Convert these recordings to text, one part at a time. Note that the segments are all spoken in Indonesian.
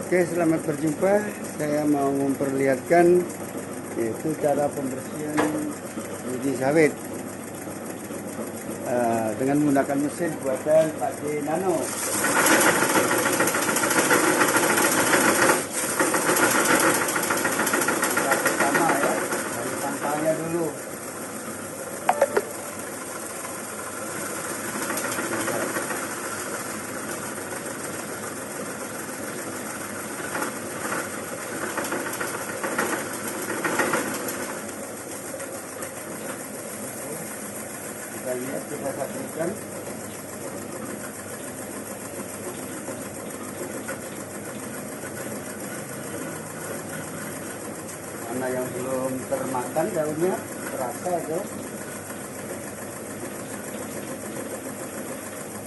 Oke, selamat berjumpa. Saya mau memperlihatkan yaitu cara pembersihan biji sawit dengan menggunakan mesin buatan Pak D Nano. Pertama ya, dari sampahnya dulu. Kita lihat, kita saksikan. Mana yang belum termakan daunnya, terasa itu.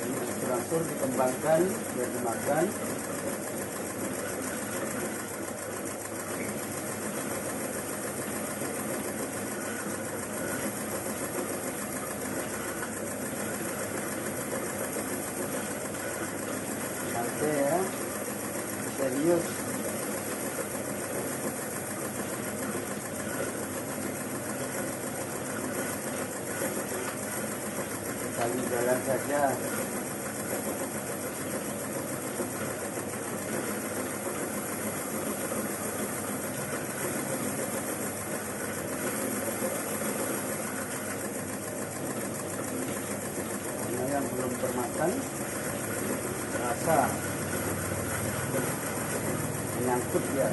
Ini berangsur dikembangkan biar dimakan. Ya, serius. Kali jalan saja. Karena yang belum termakan rasa menyangkut ya.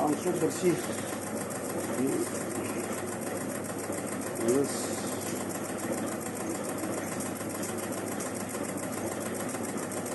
Langsung bersih. Terus